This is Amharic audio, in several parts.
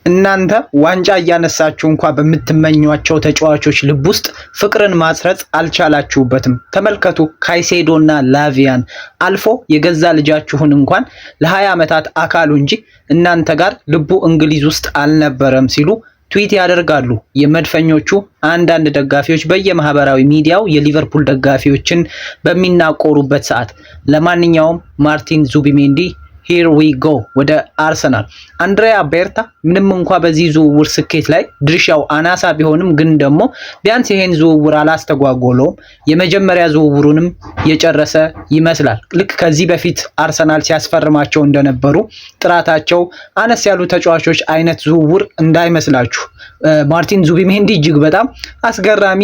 እናንተ ዋንጫ እያነሳችሁ እንኳን በምትመኟቸው ተጫዋቾች ልብ ውስጥ ፍቅርን ማስረጽ አልቻላችሁበትም። ተመልከቱ ካይሴዶና ላቪያን አልፎ የገዛ ልጃችሁን እንኳን ለ20 ዓመታት አካሉ እንጂ እናንተ ጋር ልቡ እንግሊዝ ውስጥ አልነበረም ሲሉ ትዊት ያደርጋሉ የመድፈኞቹ አንዳንድ ደጋፊዎች በየማህበራዊ ሚዲያው የሊቨርፑል ደጋፊዎችን በሚናቆሩበት ሰዓት። ለማንኛውም ማርቲን ዙቢሜንዲ here we go ወደ አርሰናል። አንድሪያ ቤርታ ምንም እንኳን በዚህ ዝውውር ስኬት ላይ ድርሻው አናሳ ቢሆንም ግን ደግሞ ቢያንስ ይሄን ዝውውር አላስተጓጎለውም። የመጀመሪያ ዝውውሩንም የጨረሰ ይመስላል። ልክ ከዚህ በፊት አርሰናል ሲያስፈርማቸው እንደነበሩ ጥራታቸው አነስ ያሉ ተጫዋቾች አይነት ዝውውር እንዳይመስላችሁ። ማርቲን ዙቢሜንዲ እጅግ በጣም አስገራሚ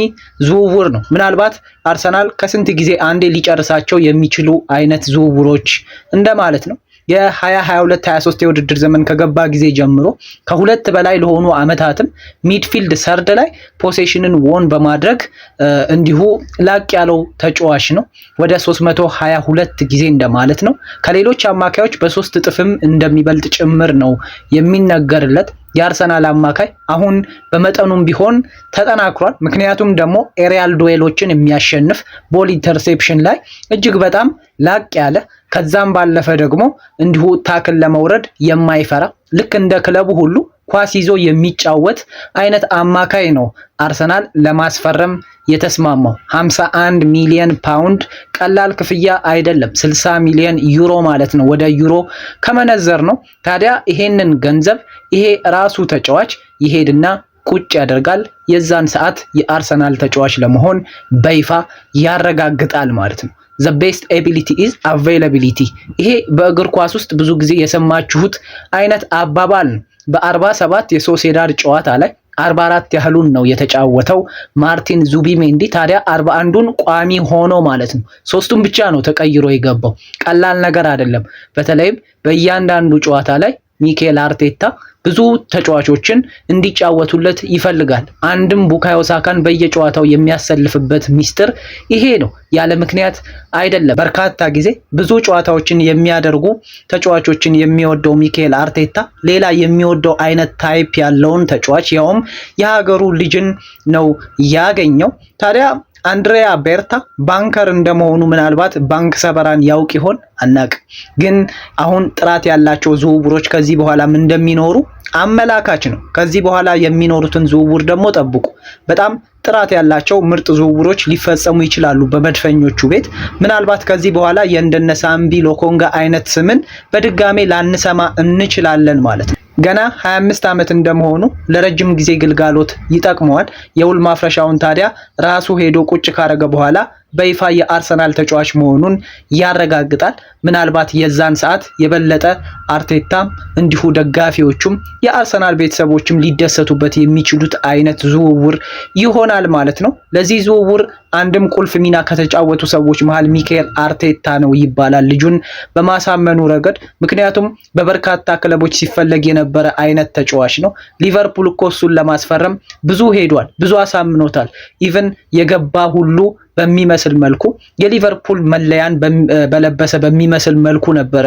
ዝውውር ነው። ምናልባት አርሰናል ከስንት ጊዜ አንዴ ሊጨርሳቸው የሚችሉ አይነት ዝውውሮች እንደማለት ነው። የ2022-23 የውድድር ዘመን ከገባ ጊዜ ጀምሮ ከሁለት በላይ ለሆኑ አመታትም ሚድፊልድ ሰርድ ላይ ፖሴሽንን ወን በማድረግ እንዲሁ ላቅ ያለው ተጫዋች ነው። ወደ 322 ጊዜ እንደማለት ነው። ከሌሎች አማካዮች በ3 እጥፍም እንደሚበልጥ ጭምር ነው የሚነገርለት። የአርሰናል አማካይ አሁን በመጠኑም ቢሆን ተጠናክሯል። ምክንያቱም ደግሞ ኤሪያል ዱዌሎችን የሚያሸንፍ ቦል ኢንተርሴፕሽን ላይ እጅግ በጣም ላቅ ያለ ከዛም ባለፈ ደግሞ እንዲሁ ታክል ለመውረድ የማይፈራ ልክ እንደ ክለቡ ሁሉ ኳስ ይዞ የሚጫወት አይነት አማካይ ነው አርሰናል ለማስፈረም የተስማማው። 51 ሚሊዮን ፓውንድ ቀላል ክፍያ አይደለም። 60 ሚሊዮን ዩሮ ማለት ነው። ወደ ዩሮ ከመነዘር ነው። ታዲያ ይሄንን ገንዘብ ይሄ ራሱ ተጫዋች ይሄድና ቁጭ ያደርጋል። የዛን ሰዓት የአርሰናል ተጫዋች ለመሆን በይፋ ያረጋግጣል ማለት ነው። the best ability is availability። ይሄ በእግር ኳስ ውስጥ ብዙ ጊዜ የሰማችሁት አይነት አባባል ነው። በ47 የሶሴዳድ ጨዋታ ላይ 44 ያህሉን ነው የተጫወተው ማርቲን ዙቢሜንዲ። ታዲያ 41ዱን ቋሚ ሆኖ ማለት ነው። 3ቱን ብቻ ነው ተቀይሮ የገባው። ቀላል ነገር አይደለም። በተለይም በእያንዳንዱ ጨዋታ ላይ ሚኬል አርቴታ ብዙ ተጫዋቾችን እንዲጫወቱለት ይፈልጋል። አንድም ቡካዮ ሳካን በየጨዋታው የሚያሰልፍበት ሚስጥር ይሄ ነው። ያለ ምክንያት አይደለም። በርካታ ጊዜ ብዙ ጨዋታዎችን የሚያደርጉ ተጫዋቾችን የሚወደው ሚኬል አርቴታ ሌላ የሚወደው አይነት ታይፕ ያለውን ተጫዋች ያውም የሀገሩ ልጅን ነው ያገኘው። ታዲያ አንድሪያ ቤርታ ባንከር እንደመሆኑ ምናልባት ባንክ ሰበራን ያውቅ ይሆን አናቅ። ግን አሁን ጥራት ያላቸው ዝውውሮች ከዚህ በኋላም እንደሚኖሩ አመላካች ነው። ከዚህ በኋላ የሚኖሩትን ዝውውር ደግሞ ጠብቁ። በጣም ጥራት ያላቸው ምርጥ ዝውውሮች ሊፈጸሙ ይችላሉ በመድፈኞቹ ቤት። ምናልባት ከዚህ በኋላ የእንደነ ሳምቢ ሎኮንጋ አይነት ስምን በድጋሜ ላንሰማ እንችላለን ማለት ነው። ገና 25 ዓመት እንደመሆኑ ለረጅም ጊዜ ግልጋሎት ይጠቅመዋል። የውል ማፍረሻውን ታዲያ ራሱ ሄዶ ቁጭ ካረገ በኋላ በይፋ የአርሰናል ተጫዋች መሆኑን ያረጋግጣል። ምናልባት የዛን ሰዓት የበለጠ አርቴታም እንዲሁ ደጋፊዎቹም የአርሰናል ቤተሰቦችም ሊደሰቱበት የሚችሉት አይነት ዝውውር ይሆናል ማለት ነው። ለዚህ ዝውውር አንድም ቁልፍ ሚና ከተጫወቱ ሰዎች መሃል ሚኬል አርቴታ ነው ይባላል ልጁን በማሳመኑ ረገድ። ምክንያቱም በበርካታ ክለቦች ሲፈለግ የነበረ አይነት ተጫዋች ነው። ሊቨርፑል እኮ እሱን ለማስፈረም ብዙ ሄዷል፣ ብዙ አሳምኖታል። ኢቭን የገባ ሁሉ በሚመስል መልኩ የሊቨርፑል መለያን በለበሰ በሚመስል መልኩ ነበረ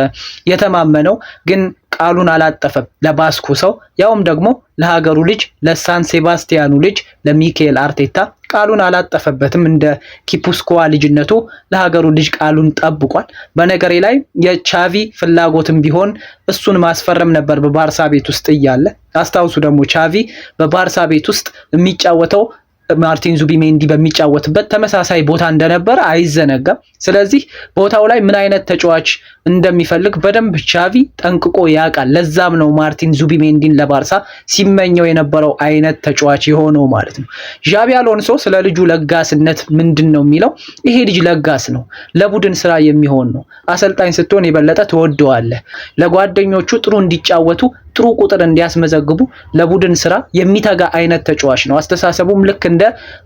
የተማመነው። ግን ቃሉን አላጠፈም ለባስኩ ሰው፣ ያውም ደግሞ ለሀገሩ ልጅ ለሳን ሴባስቲያኑ ልጅ ለሚኬል አርቴታ ቃሉን አላጠፈበትም። እንደ ኪፑስኮዋ ልጅነቱ ለሀገሩ ልጅ ቃሉን ጠብቋል። በነገሬ ላይ የቻቪ ፍላጎትም ቢሆን እሱን ማስፈረም ነበር በባርሳ ቤት ውስጥ እያለ። አስታውሱ ደግሞ ቻቪ በባርሳ ቤት ውስጥ የሚጫወተው ማርቲን ዙቢሜንዲ በሚጫወትበት ተመሳሳይ ቦታ እንደነበረ አይዘነጋም። ስለዚህ ቦታው ላይ ምን አይነት ተጫዋች እንደሚፈልግ በደንብ ቻቪ ጠንቅቆ ያውቃል። ለዛም ነው ማርቲን ዙቢሜንዲን ለባርሳ ሲመኘው የነበረው አይነት ተጫዋች የሆነው ማለት ነው። ዣቢ አሎንሶ ስለ ልጁ ለጋስነት ምንድን ነው የሚለው? ይሄ ልጅ ለጋስ ነው፣ ለቡድን ስራ የሚሆን ነው። አሰልጣኝ ስትሆን የበለጠ ትወደዋለህ። ለጓደኞቹ ጥሩ እንዲጫወቱ ጥሩ ቁጥር እንዲያስመዘግቡ ለቡድን ስራ የሚተጋ አይነት ተጫዋች ነው። አስተሳሰቡም ልክ እንደ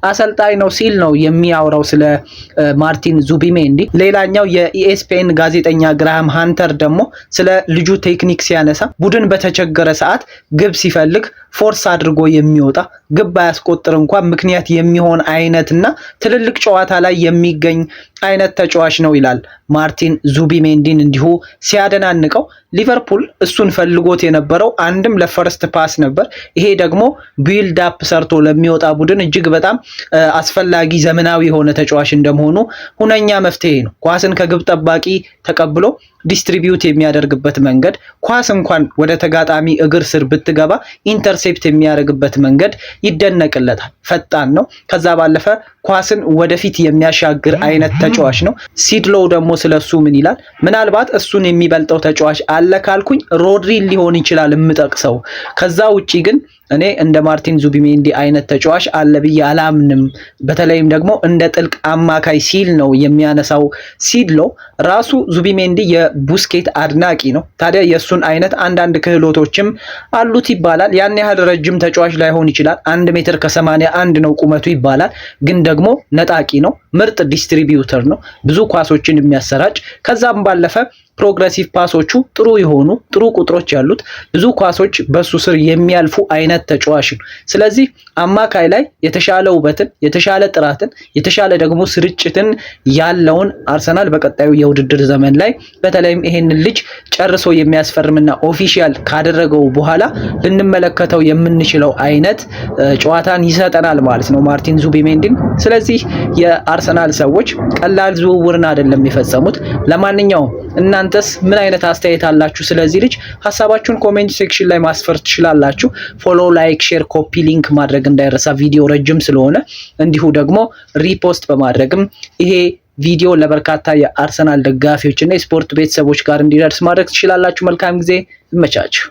አሰልጣኝ ነው ሲል ነው የሚያወራው ስለ ማርቲን ዙቢሜንዲ። ሌላኛው የኢኤስፒኤን ጋዜጠኛ ግራሃም ሃንተር ደግሞ ስለ ልጁ ቴክኒክ ሲያነሳ ቡድን በተቸገረ ሰዓት ግብ ሲፈልግ ፎርስ አድርጎ የሚወጣ ግብ ባያስቆጥር እንኳን ምክንያት የሚሆን አይነትና ትልልቅ ጨዋታ ላይ የሚገኝ አይነት ተጫዋች ነው ይላል ማርቲን ዙቢሜንዲን እንዲሁ ሲያደናንቀው። ሊቨርፑል እሱን ፈልጎት የነበረው አንድም ለፈርስት ፓስ ነበር። ይሄ ደግሞ ቢልድ አፕ ሰርቶ ለሚወጣ ቡድን እጅግ በጣም አስፈላጊ ዘመናዊ የሆነ ተጫዋች እንደመሆኑ ሁነኛ መፍትሄ ነው። ኳስን ከግብ ጠባቂ ተቀብሎ ዲስትሪቢዩት የሚያደርግበት መንገድ፣ ኳስ እንኳን ወደ ተጋጣሚ እግር ስር ብትገባ ኢንተርሴፕት የሚያደርግበት መንገድ ይደነቅለታል። ፈጣን ነው። ከዛ ባለፈ ኳስን ወደፊት የሚያሻግር አይነት ተጫዋች ነው። ሲድሎው ደግሞ ስለሱ ምን ይላል? ምናልባት እሱን የሚበልጠው ተጫዋች አለ ካልኩኝ ሮድሪን ሊሆን ይችላል የምጠቅሰው። ከዛ ውጪ ግን እኔ እንደ ማርቲን ዙቢሜንዲ አይነት ተጫዋች አለ ብዬ አላምንም። በተለይም ደግሞ እንደ ጥልቅ አማካይ ሲል ነው የሚያነሳው ሲድሎ። ራሱ ዙቢሜንዲ የቡስኬት አድናቂ ነው። ታዲያ የእሱን አይነት አንዳንድ ክህሎቶችም አሉት ይባላል። ያን ያህል ረጅም ተጫዋች ላይሆን ይችላል። 1 ሜትር ከ81 ነው ቁመቱ ይባላል። ግን ደግሞ ነጣቂ ነው። ምርጥ ዲስትሪቢዩተር ነው። ብዙ ኳሶችን የሚያሰራጭ ከዛም ባለፈ ፕሮግረሲቭ ፓሶቹ ጥሩ የሆኑ ጥሩ ቁጥሮች ያሉት ብዙ ኳሶች በሱ ስር የሚያልፉ አይነት ተጫዋች ነው። ስለዚህ አማካይ ላይ የተሻለ ውበትን፣ የተሻለ ጥራትን፣ የተሻለ ደግሞ ስርጭትን ያለውን አርሰናል በቀጣዩ የውድድር ዘመን ላይ በተለይም ይሄንን ልጅ ጨርሶ የሚያስፈርምና ኦፊሻል ካደረገው በኋላ ልንመለከተው የምንችለው አይነት ጨዋታን ይሰጠናል ማለት ነው ማርቲን ዙቢሜንዲን። ስለዚህ የአርሰናል ሰዎች ቀላል ዝውውርን አይደለም የፈጸሙት። ለማንኛውም እናንተስ ምን አይነት አስተያየት አላችሁ ስለዚህ ልጅ? ሀሳባችሁን ኮሜንት ሴክሽን ላይ ማስፈር ትችላላችሁ። ፎሎ፣ ላይክ፣ ሼር፣ ኮፒ ሊንክ ማድረግ እንዳይረሳ። ቪዲዮ ረጅም ስለሆነ እንዲሁ ደግሞ ሪፖስት በማድረግም ይሄ ቪዲዮ ለበርካታ የአርሰናል ደጋፊዎች እና የስፖርት ቤተሰቦች ጋር እንዲደርስ ማድረግ ትችላላችሁ። መልካም ጊዜ፣ ይመቻችሁ።